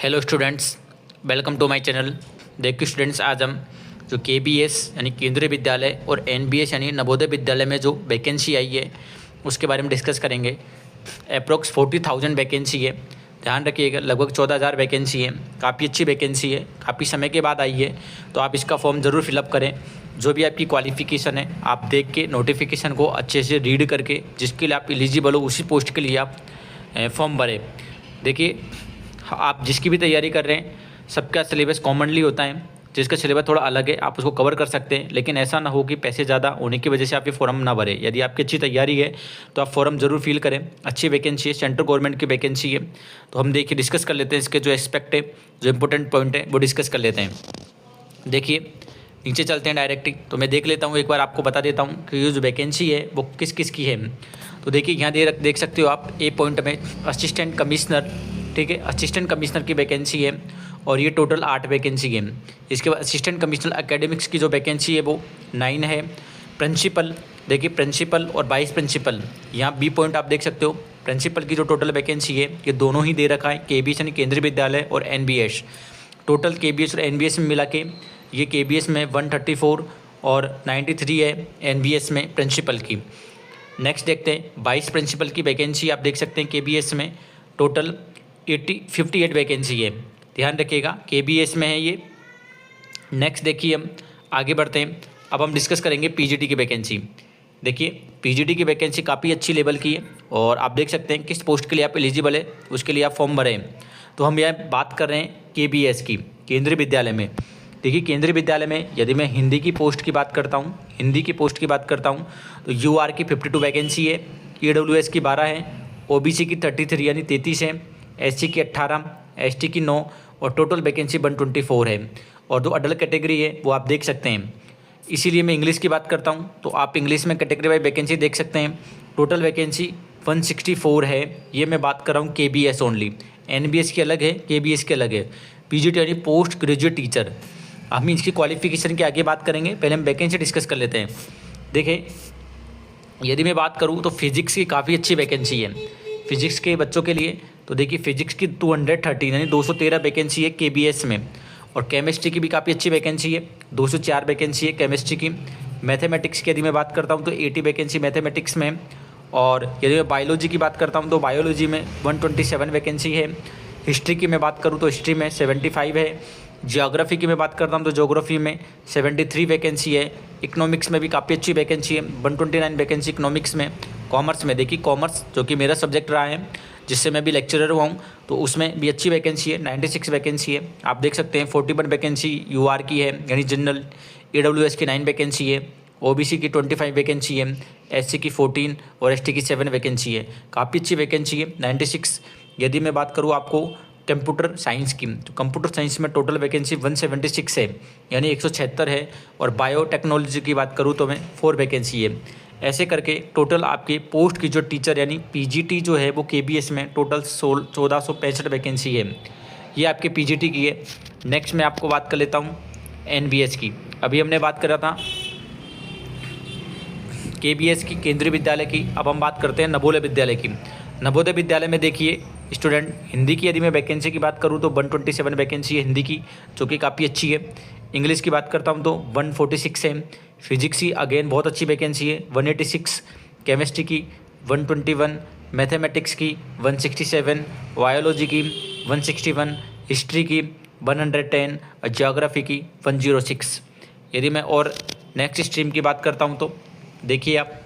Hello students, welcome to my channel. देखिए students, आज हम जो केबीएस यानी केंद्रीय विद्यालय और एनबीएस यानी नवोदय विद्यालय में जो वैकेंसी आई है उसके बारे में डिस्कस करेंगे। अप्रोक्स 40,000 वैकेंसी है। ध्यान रखिएगा, लगभग 14,000 वैकेंसी है। काफ़ी अच्छी वैकेंसी है, काफ़ी समय के बाद आई है, तो आप इसका फॉर्म ज़रूर फिलअप करें। जो भी आपकी क्वालिफ़िकेशन है आप देख के नोटिफिकेशन को अच्छे से रीड करके जिसके लिए आप एलिजिबल हो उसी पोस्ट के लिए आप फॉर्म भरें। देखिए, आप जिसकी भी तैयारी कर रहे हैं सबका सिलेबस कॉमनली होता है, जिसका सिलेबस थोड़ा अलग है आप उसको कवर कर सकते हैं, लेकिन ऐसा ना हो कि पैसे ज़्यादा होने की वजह से आप ये फॉर्म ना भरें। यदि आपकी अच्छी तैयारी है तो आप फॉर्म ज़रूर फिल करें। अच्छी वैकेंसी है, सेंट्रल गवर्नमेंट की वैकेंसी है। तो हम देखिए डिस्कस कर लेते हैं, इसके जो एस्पेक्ट है, जो इंपॉर्टेंट पॉइंट है वो डिस्कस कर लेते हैं। देखिए नीचे चलते हैं डायरेक्टली, तो मैं देख लेता हूँ, एक बार आपको बता देता हूँ कि ये जो वैकेंसी है वो किस किस की है। तो देखिए यहाँ देख सकते हो आप ए पॉइंट में असिस्टेंट कमिश्नर, ठीक है, असिस्टेंट कमिश्नर की वैकेंसी है और ये टोटल 8 वैकेंसी है। इसके बाद असिस्टेंट कमिश्नर एकेडमिक्स की जो वैकेंसी है वो 9 है। प्रिंसिपल, देखिए प्रिंसिपल और वाइस प्रिंसिपल, यहाँ बी पॉइंट आप देख सकते हो। प्रिंसिपल की जो टोटल वैकेंसी है ये दोनों ही दे रखा है, केबीएस यानी केंद्रीय विद्यालय और एनबीएस। टोटल केबीएस और एनबीएस में मिला के ये केबीएस में 134 और 93 है एनबीएस में प्रिंसिपल की। नेक्स्ट देखते हैं वाइस प्रिंसिपल की वैकेंसी, आप देख सकते हैं केबीएस में टोटल 58 वैकेंसी है। ध्यान रखिएगा केबीएस में है ये। नेक्स्ट देखिए हम आगे बढ़ते हैं, अब हम डिस्कस करेंगे पीजीटी की वैकेंसी। देखिए पीजीटी की वैकेंसी काफ़ी अच्छी लेवल की है और आप देख सकते हैं किस पोस्ट के लिए आप एलिजिबल है, उसके लिए आप फॉर्म भरें। तो हम यह बात कर रहे हैं केबीएस की, केंद्रीय विद्यालय में। देखिए केंद्रीय विद्यालय में यदि मैं हिंदी की पोस्ट की बात करता हूँ, तो यूआर की 52 वैकेंसी है, ईडब्ल्यूएस की 12 है, ओबीसी की 33 यानी 33 है, एससी की 18, एसटी की 9 और टोटल वैकेंसी 124 है। और जो अडल्ट कैटेगरी है वो आप देख सकते हैं। इसीलिए मैं इंग्लिश की बात करता हूँ, तो आप इंग्लिश में कैटेगरी वाइज वैकेंसी देख सकते हैं। टोटल वैकेंसी 164 है। ये मैं बात कर रहा हूँ केबीएस ओनली, एनबीएस की अलग है, केबीएस की अलग है। पीजीटी यानी पोस्ट ग्रेजुएट टीचर। हम इसकी क्वालिफिकेशन की आगे बात करेंगे, पहले हम वैकेंसी डिस्कस कर लेते हैं। देखें यदि मैं बात करूँ तो फिजिक्स की काफ़ी अच्छी वैकेंसी है फिजिक्स के बच्चों के लिए। तो देखिए फिजिक्स की 230 यानी 213 वैकेंसी है केबीएस में। और केमिस्ट्री की भी काफ़ी अच्छी वैकेंसी है, 204 वैकेंसी है केमिस्ट्री की। मैथमेटिक्स की यदि मैं बात करता हूँ तो 80 वैकेंसी मैथमेटिक्स में। और यदि मैं बायोलॉजी की बात करता हूँ तो बायोलॉजी में 127 वैकेंसी है। हिस्ट्री की मैं बात करूँ तो हिस्ट्री में 75 है। जियोग्राफी की मैं बात करता हूँ तो ज्योग्राफी में 73 वैकेंसी है। इकोनॉमिक्स में भी काफ़ी अच्छी वैकेंसी है, 129 वैकेंसी इकोनॉमिक्स में। कॉमर्स में देखिए, कॉमर्स जो कि मेरा सब्जेक्ट रहा है, जिससे मैं भी लेक्चरर हुआ हूँ, तो उसमें भी अच्छी वैकेंसी है, 96 वैकेंसी है। आप देख सकते हैं 41 वैकेंसी यूआर की है यानी जनरल। ईडब्ल्यूएस की 9 वैकेंसी है, ओबीसी की 25 वैकेंसी है, एससी की 14 और एसटी की 7 वैकेंसी है। काफ़ी अच्छी वैकेंसी है, 96। यदि मैं बात करूँ आपको कंप्यूटर साइंस की, तो कंप्यूटर साइंस में टोटल वैकेंसी 176 है यानी 176 है। और बायोटेक्नोलॉजी की बात करूँ तो मैं 4 वैकेंसी है। ऐसे करके टोटल आपके पोस्ट की जो टीचर यानी पीजीटी जो है वो केबीएस में टोटल 1465 वैकेंसी है। ये आपके पीजीटी की है। नेक्स्ट मैं आपको बात कर लेता हूँ एनबीएस की। अभी हमने बात करा था केबीएस की, केंद्रीय विद्यालय की। अब हम बात करते हैं नवोदय विद्यालय की। नवोदय विद्यालय में देखिए स्टूडेंट, हिंदी की यदि मैं वैकेंसी की बात करूँ तो 127 वैकेंसी है हिंदी की, जो कि काफ़ी अच्छी है। इंग्लिश की बात करता हूँ तो 146 है। फिजिक्स की अगेन बहुत अच्छी वैकेंसी है, 186। केमिस्ट्री की 121, मैथमेटिक्स की 167, बायोलॉजी की 161, हिस्ट्री की 110 और जियोग्राफी की 106। यदि मैं और नेक्स्ट स्ट्रीम की बात करता हूँ तो देखिए आप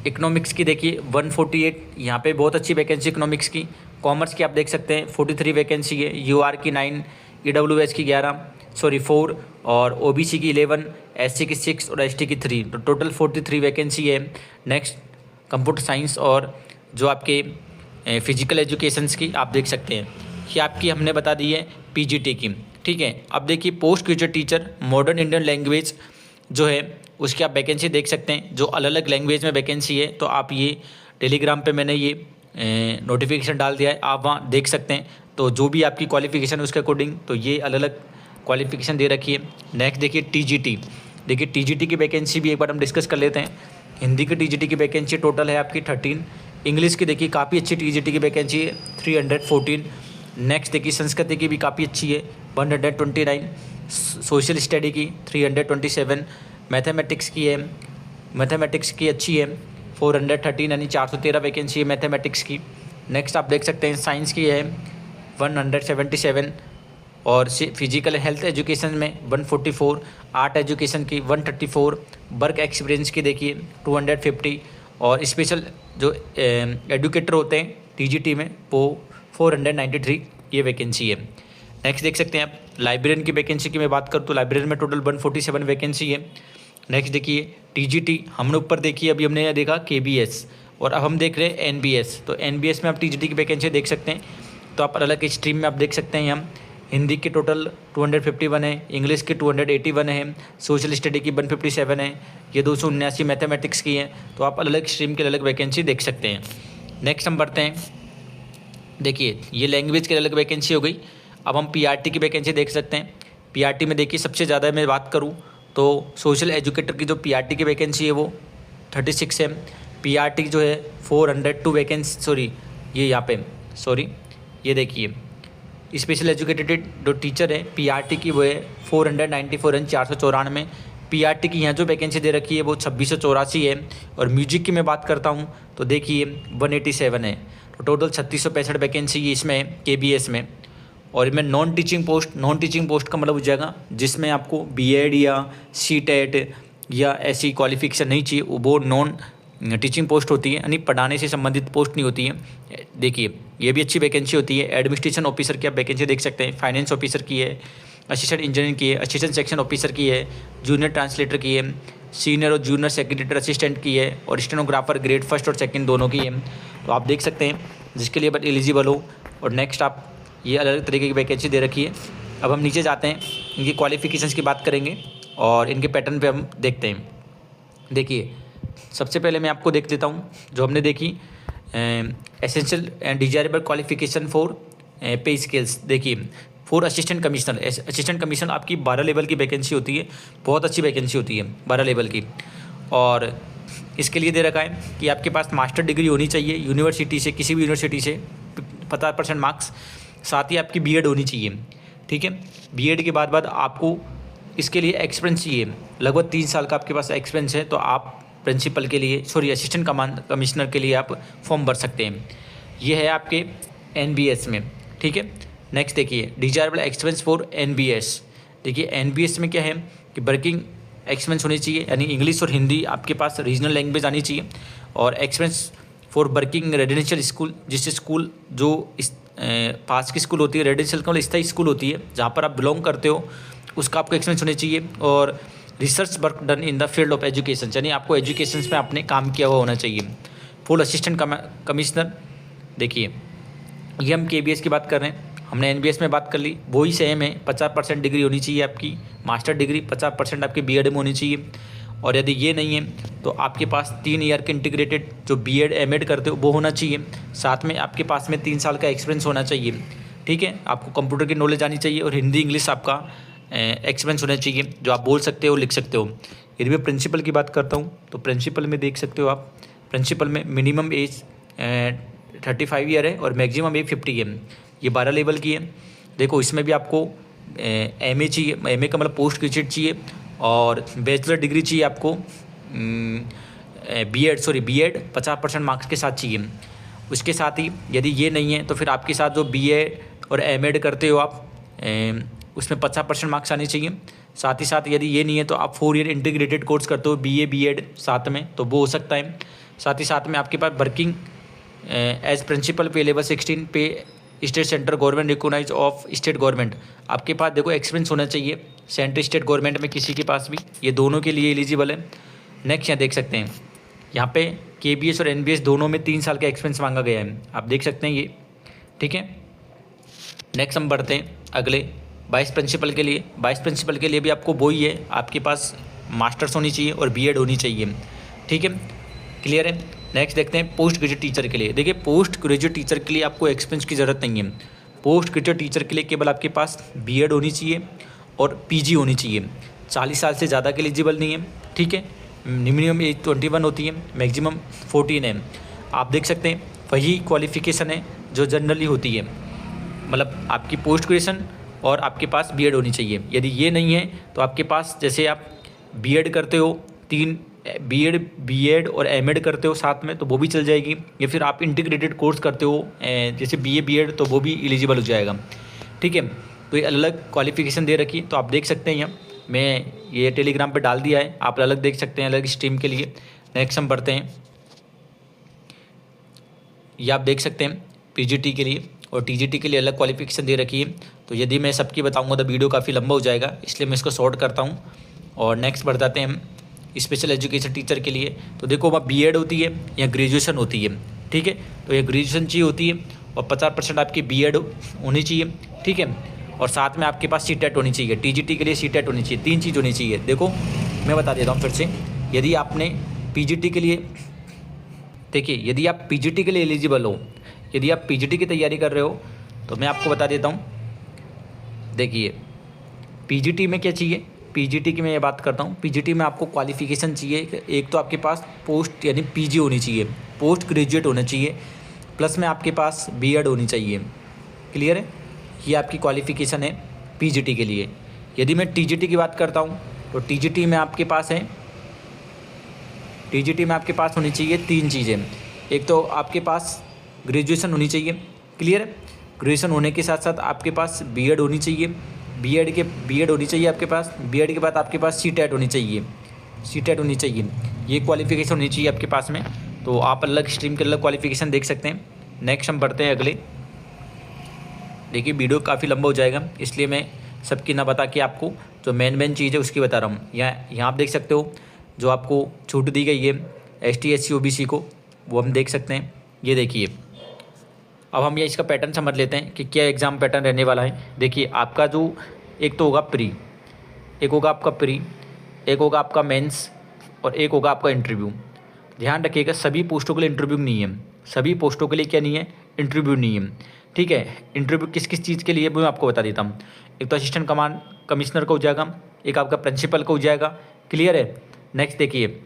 इकोनॉमिक्स की देखिए 148, यहाँ पे बहुत अच्छी वैकेंसी इकोनॉमिक्स की। कॉमर्स की आप देख सकते हैं 43 वैकेंसी है, यूआर की 9, ईडब्ल्यूएस की 4 और ओबीसी की 11, एससी की 6 और एसटी की 3, तो टोटल 43 वैकेंसी है। नेक्स्ट कंप्यूटर साइंस और जो आपके फिजिकल एजुकेशंस की आप देख सकते हैं, ये आपकी हमने बता दी है पीजीटी की, ठीक है। अब देखिए post graduate teacher modern Indian language जो है उसकी आप वैकेंसी देख सकते हैं। जो अलग अलग लैंग्वेज में वैकेंसी है तो आप ये टेलीग्राम पे मैंने ये नोटिफिकेशन डाल दिया है, आप वहाँ देख सकते हैं। तो जो भी आपकी क्वालिफिकेशन है उसके अकॉर्डिंग तो ये अलग अलग क्वालिफिकेशन दे रखी है। नेक्स्ट देखिए टीजीटी, देखिए टीजीटी की वैकेंसी भी एक बार हम डिस्कस कर लेते हैं। हिंदी की टीजीटी की वैकेंसी टोटल है आपकी 13। इंग्लिश की देखिए काफ़ी अच्छी टीजीटी की वैकेंसी है 314। नेक्स्ट देखिए संस्कृति की भी काफ़ी अच्छी है 129, सोशल स्टडी की 327, मैथमेटिक्स की है, मैथमेटिक्स की अच्छी है 413 यानी 413 वैकेंसी है मैथमेटिक्स की। नेक्स्ट आप देख सकते हैं साइंस की है 177 और फिजिकल हेल्थ एजुकेशन में 144, आर्ट एजुकेशन की 134, वर्क एक्सपीरियंस की देखिए 250 और स्पेशल जो एडुकेटर होते हैं टीजीटी में वो 493 ये वैकेंसी है। नेक्स्ट देख सकते हैं आप लाइब्रेरियन की वैकेंसी की मैं बात करूँ तो लाइब्रेरियन में टोटल 147 वैकेंसी है। नेक्स्ट देखिए टीजीटी हमने ऊपर देखी, अभी हमने देखा केबीएस और अब हम देख रहे हैं एनबीएस। तो एनबीएस में आप टीजीटी की वैकेंसी देख सकते हैं। तो आप अलग अलग स्ट्रीम में आप देख सकते हैं हम हिंदी के टोटल 251 है, इंग्लिश के 281 है, सोशल स्टडी की 157 है, ये 279 मैथमेटिक्स की है। तो आप अलग अलग स्ट्रीम के अलग वैकेंसी देख सकते हैं। नेक्स्ट हम बढ़ते हैं, देखिए ये लैंग्वेज की अलग वैकेंसी हो गई। अब हम पीआरटी की वैकेंसी देख सकते हैं। पीआरटी में देखिए सबसे ज़्यादा मैं बात करूँ तो सोशल एजुकेटर की जो पीआरटी की वैकेंसी है वो 36 है। पीआरटी जो है 402 वैकेंसी, सॉरी ये यहाँ पे सॉरी ये देखिए स्पेशल एजुकेटेड जो टीचर है पीआरटी की वो है 494 यानी 494। पीआरटी की यहाँ जो वैकेंसी दे रखी है वो 2684 है। और म्यूजिक की मैं बात करता हूँ तो देखिए 187 है। तो टोटल 3665 वैकेंसी इसमें है केबीएस में। और इनमें नॉन टीचिंग पोस्ट का मतलब हो जाएगा जिसमें आपको बीएड या सीटेट या ऐसी क्वालिफिकेशन नहीं चाहिए, वो नॉन टीचिंग पोस्ट होती है, यानी पढ़ाने से संबंधित पोस्ट नहीं होती है। देखिए ये भी अच्छी वैकेंसी होती है। एडमिनिस्ट्रेशन ऑफिसर की आप वैकेंसी देख सकते हैं, फाइनेंस ऑफिसर की है, असिस्टेंट इंजीनियर की है, असिस्टेंट सेक्शन ऑफिसर की है, जूनियर ट्रांसलेटर की है, सीनियर और जूनियर सेक्रेटरी असिस्टेंट की है और स्टेनोग्राफर ग्रेड फर्स्ट और सेकंड दोनों की है। तो आप देख सकते हैं जिसके लिए बट एलिजिबल हो। और नेक्स्ट आप ये अलग अलग तरीके की वैकेंसी दे रखी है। अब हम नीचे जाते हैं, इनकी क्वालिफिकेशंस की बात करेंगे और इनके पैटर्न पे हम देखते हैं। देखिए सबसे पहले मैं आपको देख लेता हूँ जो हमने देखी essential and desirable qualification for पे स्केल्स। देखिए फॉर असिस्टेंट कमिश्नर आपकी 12 लेवल की वैकेंसी होती है, बहुत अच्छी वैकेंसी होती है 12 लेवल की। और इसके लिए दे रखा है कि आपके पास मास्टर डिग्री होनी चाहिए यूनिवर्सिटी से, किसी भी यूनिवर्सिटी से 50% मार्क्स, साथ ही आपकी बीएड होनी चाहिए। ठीक है, बीएड के बाद आपको इसके लिए एक्सपीरियंस चाहिए, लगभग 3 साल का आपके पास एक्सपीरियंस है तो आप प्रिंसिपल के लिए असिस्टेंट कमिश्नर के लिए आप फॉर्म भर सकते हैं। ये है आपके एनबीएस में। ठीक है, नेक्स्ट देखिए डिजायरेबल एक्सपीरियंस फॉर एनबीएस। देखिए एनबीएस में क्या है कि वर्किंग एक्सपीरियंस होनी चाहिए, यानी इंग्लिश और हिंदी आपके पास रीजनल लैंग्वेज आनी चाहिए। और experience for working residential school, जिससे स्कूल जो पास की स्कूल होती है, रेजिडेंशियल का स्थायी स्कूल होती है जहाँ पर आप बिलोंग करते हो, उसका आपको एक्सपीरियंस होना चाहिए। और research work done in the field of education, यानी आपको एजुकेशन में आपने काम किया हुआ होना चाहिए। फुल असिस्टेंट कमिश्नर, देखिए ये हम केबीएस की बात कर रहे हैं, हमने एनबीएस में बात कर ली, वही सेम है। 50% डिग्री होनी चाहिए आपकी, मास्टर डिग्री 50% आपकी बीएड में होनी चाहिए। और यदि ये नहीं है तो आपके पास 3 ईयर के इंटीग्रेटेड जो बीएड एमएड करते हो वो होना चाहिए। साथ में आपके पास में 3 साल का एक्सपीरियंस होना चाहिए। ठीक है, आपको कंप्यूटर की नॉलेज आनी चाहिए और हिंदी इंग्लिश आपका एक्सपीरियंस होना चाहिए जो आप बोल सकते हो, लिख सकते हो। यदि मैं प्रिंसिपल की बात करता हूँ तो प्रिंसिपल में देख सकते हो आप, प्रिंसिपल में मिनिमम एज 35 ईयर है और मैक्सिमम एज 50 है। ये 12 लेवल की है। देखो इसमें भी आपको एमए चाहिए, एमए का मतलब पोस्ट ग्रेजुएट चाहिए, और बैचलर डिग्री चाहिए आपको, बीएड 50% मार्क्स के साथ चाहिए। उसके साथ ही यदि ये नहीं है तो फिर आपके साथ जो बीए और एमएड करते हो आप, उसमें 50% मार्क्स आने चाहिए। साथ ही साथ यदि ये नहीं है तो आप 4 ईयर इंटीग्रेटेड कोर्स करते हो बीए बीएड साथ में, तो वो हो सकता है। साथ ही साथ में आपके पास working as principal pay level 16 पे state centre government recognise of state government, आपके पास देखो एक्सपीरियंस होना चाहिए सेंट्रल स्टेट गवर्नमेंट में किसी के पास भी, ये दोनों के लिए एलिजिबल है। नेक्स्ट यहाँ देख सकते हैं, यहाँ पे केबीएस और एनबीएस दोनों में 3 साल का एक्सपीरियंस मांगा गया है, आप देख सकते हैं ये। ठीक है, नेक्स्ट हम बढ़ते हैं अगले वाइस प्रिंसिपल के लिए। वाइस प्रिंसिपल के लिए भी आपको वही है, आपके पास मास्टर्स होनी चाहिए और बीएड होनी चाहिए। ठीक है, क्लियर है। नेक्स्ट देखते हैं पोस्ट ग्रेजुएट टीचर के लिए। देखिए पोस्ट ग्रेजुएट टीचर के लिए आपको एक्सपीरियंस की ज़रूरत नहीं है। पोस्ट ग्रेजुएट टीचर के लिए केवल आपके पास बीएड होनी चाहिए और पीजी होनी चाहिए। 40 साल से ज़्यादा के एलिजिबल नहीं है। ठीक है, मिनिमम एज 21 होती है, मैक्सिमम 14 है। आप देख सकते हैं वही क्वालिफिकेशन है जो जनरली होती है। मतलब आपकी पोस्ट ग्रेजुएशन और आपके पास बीएड होनी चाहिए। यदि ये नहीं है तो आपके पास, जैसे आप बीएड करते हो, 3 बीएड और एमएड करते हो साथ में, तो वो भी चल जाएगी। या फिर आप इंटीग्रेटेड कोर्स करते हो जैसे बीए बीएड, तो वो भी एलिजिबल हो जाएगा। ठीक है, तो ये अलग अलग क्वालिफिकेशन दे रखी, तो आप देख सकते हैं। यहाँ मैं ये टेलीग्राम पे डाल दिया है, आप अलग देख सकते हैं अलग स्ट्रीम के लिए। नेक्स्ट हम बढ़ते हैं। ये आप देख सकते हैं पीजीटी के लिए और टीजीटी के लिए अलग क्वालिफिकेशन दे रखी है। तो यदि मैं सबकी बताऊंगा तो वीडियो काफ़ी लंबा हो जाएगा, इसलिए मैं इसको शॉर्ट करता हूं। और नेक्स्ट बढ़ जाते हैं हम स्पेशल एजुकेशन टीचर के लिए। तो देखो वहाँ बीएड होती है या ग्रेजुएशन होती है। ठीक है, तो ये ग्रेजुएशन चाहिए होती है और 50% आपकी बीएड होनी चाहिए। ठीक है, और साथ में आपके पास सीटेट होनी चाहिए। टीजीटी के लिए सीटेट होनी चाहिए, 3 चीज़ होनी चाहिए। देखो मैं बता देता हूँ फिर से। यदि आपने पीजीटी के लिए, देखिए यदि आप पीजीटी के लिए एलिजिबल हो, यदि आप पीजीटी की तैयारी कर रहे हो, तो मैं आपको बता देता हूँ। देखिए पीजीटी में क्या चाहिए, पीजीटी की मैं ये बात करता हूँ। पीजीटी में आपको क्वालिफिकेशन चाहिए, एक तो आपके पास पोस्ट यानी पीजी होनी चाहिए, पोस्ट ग्रेजुएट होना चाहिए, प्लस में आपके पास बीएड होनी चाहिए। क्लियर है, ये आपकी क्वालिफिकेशन है पीजीटी के लिए। यदि मैं टीजीटी की बात करता हूँ, तो टीजीटी में आपके पास है, टीजीटी में आपके पास होनी चाहिए 3 चीज़ें। एक तो आपके पास ग्रेजुएशन होनी चाहिए। क्लियर है, ग्रेजुएशन होने के साथ साथ आपके पास बीएड होनी चाहिए, बीएड होनी चाहिए आपके पास। बीएड के बाद आपके पास सीटेट होनी चाहिए, सीटेट होनी चाहिए। ये क्वालिफिकेशन होनी चाहिए आपके पास में। तो आप अलग स्ट्रीम के अलग क्वालिफिकेशन देख सकते हैं। नेक्स्ट हम बढ़ते हैं अगले। देखिए वीडियो काफ़ी लंबा हो जाएगा, इसलिए मैं सबकी ना बता के आपको जो मेन चीज़ है उसकी बता रहा हूँ। यहाँ आप देख सकते हो जो आपको छूट दी गई है ST SC OBC को, वो हम देख सकते हैं। ये देखिए, अब हम ये इसका पैटर्न समझ लेते हैं कि क्या एग्ज़ाम पैटर्न रहने वाला है। देखिए आपका जो एक तो होगा प्री, एक होगा आपका प्री, एक होगा आपका मेंस और एक होगा आपका इंटरव्यू। ध्यान रखिएगा सभी पोस्टों के लिए इंटरव्यू नहीं है, सभी पोस्टों के लिए क्या नहीं है, इंटरव्यू नहीं है। ठीक है, इंटरव्यू किस किस चीज़ के लिए वो मैं आपको बता देता हूँ। एक तो असिस्टेंट कमिश्नर का हो जाएगा, एक आपका प्रिंसिपल का हो जाएगा। क्लियर है। नेक्स्ट देखिए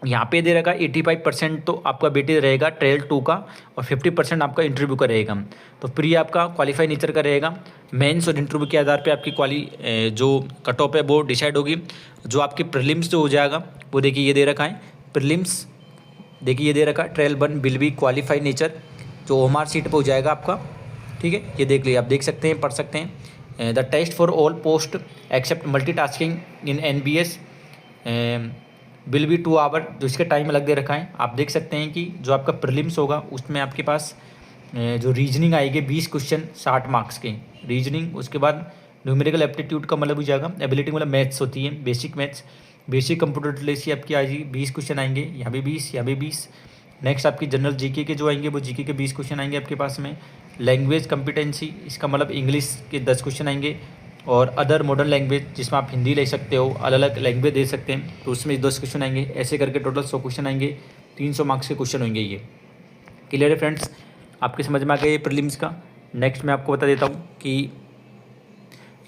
यहाँ पे दे रखा 85% तो आपका वेटेज रहेगा ट्रायल 2 का और 50% आपका इंटरव्यू का रहेगा। तो प्री आपका क्वालिफाई नेचर का रहेगा। मेंस और इंटरव्यू के आधार पे आपकी जो कट ऑफ है वो डिसाइड होगी। जो आपकी प्रीलिम्स जो हो जाएगा वो देखिए ये दे रखा है प्रीलिम्स, देखिए ये दे रखा है trial 1 will be qualify nature, जो OMR सीट पर हो जाएगा आपका। ठीक है, ये देख लीजिए, आप देख सकते हैं, पढ़ सकते हैं। The test for all post except multitasking in NBS will be 2 hour, जो इसका टाइम अलग दे रखा है। आप देख सकते हैं कि जो आपका प्रीलिम्स होगा उसमें आपके पास जो रीजनिंग आएगी 20 क्वेश्चन 60 मार्क्स के रीजनिंग। उसके बाद न्यूमेरिकल एप्टीट्यूड का मतलब हो जाएगा, एबिलिटी मतलब मैथ्स होती है, basic maths, basic computer literacy आपकी आएगी 20 क्वेश्चन आएंगे, यहाँ भी 20, यहाँ भी 20। नेक्स्ट आपकी जनरल जीके के जो आएंगे वो जीके के 20 क्वेश्चन आएंगे आपके पास में। लैंग्वेज कम्पिटेंसी, इसका मतलब इंग्लिश के 10 क्वेश्चन आएंगे। और अदर मॉडर्न लैंग्वेज जिसमें आप हिंदी ले सकते हो, अलग अलग लैंग्वेज दे सकते हैं, तो उसमें 10 क्वेश्चन आएंगे। ऐसे करके टोटल 100 क्वेश्चन आएंगे, 300 मार्क्स के क्वेश्चन होंगे ये। क्लियर है फ्रेंड्स, आपके समझ में आ गया ये प्रीलिम्स का। नेक्स्ट मैं आपको बता देता हूँ कि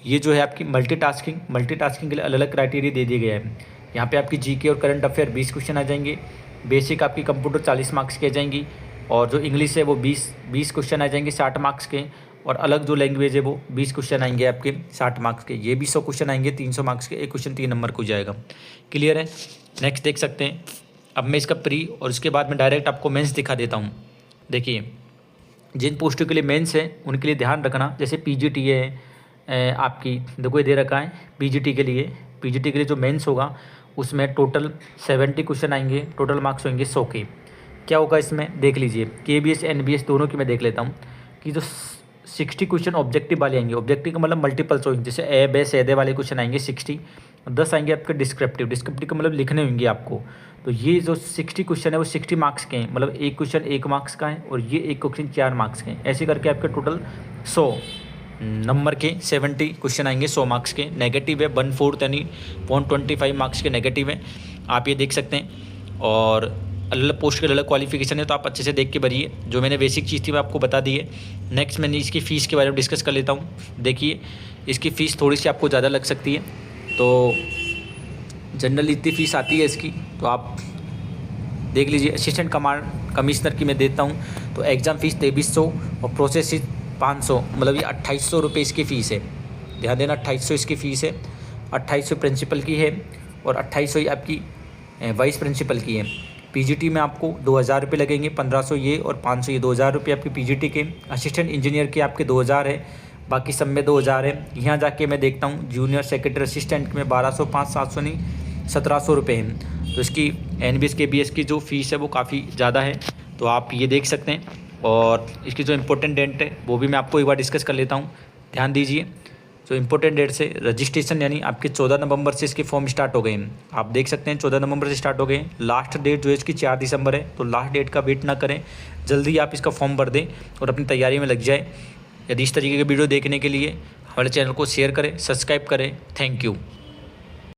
ये जो है आपकी मल्टीटास्किंग के लिए अलग अलग क्राइटेरिया दे दिए गए हैं। यहाँ पे आपकी जीके और करंट अफेयर 20 क्वेश्चन आ जाएंगे, बेसिक आपकी कंप्यूटर 40 मार्क्स की आ जाएंगी, और जो इंग्लिश है वो 20 क्वेश्चन आ जाएंगे 60 मार्क्स के, और अलग जो लैंग्वेज है वो 20 क्वेश्चन आएंगे आपके 60 मार्क्स के। ये भी 100 क्वेश्चन आएंगे 300 मार्क्स के, एक क्वेश्चन 3 नंबर को जाएगा। क्लियर है। नेक्स्ट देख सकते हैं, अब मैं इसका प्री और उसके बाद में डायरेक्ट आपको मेंस दिखा देता हूँ। देखिए जिन पोस्टों के लिए मेंस है उनके लिए ध्यान रखना, जैसे पीजीटी है आपकी, देखो ये दे रखा है पीजीटी के लिए जो मेंस होगा उसमें टोटल 70 क्वेश्चन आएंगे, टोटल मार्क्स होंगे 100 के। क्या होगा इसमें देख लीजिए, KBS NBS दोनों की मैं देख लेता हूँ कि जो 60 क्वेश्चन ऑब्जेक्टिव वाले आएंगे, ऑब्जेक्टिव का मतलब मल्टीपल चॉइस, जैसे ए बे सेदे वाले क्वेश्चन आएंगे 60, 10 आएंगे आपके डिस्क्रिप्टिव का मतलब लिखने होंगे आपको। तो ये जो 60 क्वेश्चन है वो 60 मार्क्स के हैं, मतलब एक क्वेश्चन 1 मार्क्स का है और ये एक क्वेश्चन 4 मार्क्स के हैं। ऐसे करके आपके टोटल 100 नंबर के 70 क्वेश्चन आएंगे 100 मार्क्स के। नेगेटिव है 1/4 यानी 0.25 मार्क्स के नेगेटिव है, आप ये देख सकते हैं। और अलग अलग पोस्ट के अलग क्वालिफिकेशन है, तो आप अच्छे से देख के भरिए। जो मैंने बेसिक चीज़ थी मैं आपको बता दी है। नेक्स्ट मैंने इसकी फ़ीस के बारे में डिस्कस कर लेता हूँ। देखिए इसकी फ़ीस थोड़ी सी आपको ज़्यादा लग सकती है, तो जनरल इतनी फ़ीस आती है इसकी, तो आप देख लीजिए। असिस्टेंट कमिश्नर की मैं देता हूँ तो एग्ज़ाम फ़ीस 2300 और प्रोसेस फीस 500, मतलब ये 2800 रुपये इसकी फ़ीस है। ध्यान देना, 2800 इसकी फ़ीस है, 2800 प्रिंसिपल की है और 2800 ही आपकी वाइस प्रिंसिपल की है। पीजीटी में आपको 2000 रुपये लगेंगे, 1500 ये और 500 ये, 2000 रुपये आपके पीजीटी के। असिस्टेंट इंजीनियर के आपके 2000 है, बाकी सब में 2000 है। यहाँ जाके मैं देखता हूँ जूनियर सेक्रेटरी असिस्टेंट में 1200, 700 नहीं 1700 रुपये हैं। तो इसकी NBS KBS की जो फ़ीस है वो काफ़ी ज़्यादा है, तो आप ये देख सकते हैं। और इसकी जो इम्पोर्टेंट डेट है वो भी मैं आपको एक बार डिस्कस कर लेता हूँ, ध्यान दीजिए। जो इम्पोर्टेंट डेट से रजिस्ट्रेशन यानी आपके 14 नवंबर से इसके फॉर्म स्टार्ट हो गए हैं। आप देख सकते हैं 14 नवंबर से स्टार्ट हो गए हैं। लास्ट डेट जो है इसकी 4 दिसंबर है, तो लास्ट डेट का वेट ना करें, जल्दी आप इसका फॉर्म भर दें और अपनी तैयारी में लग जाए। यदि इस तरीके के वीडियो देखने के लिए हमारे चैनल को शेयर करें, सब्सक्राइब करें। Thank you.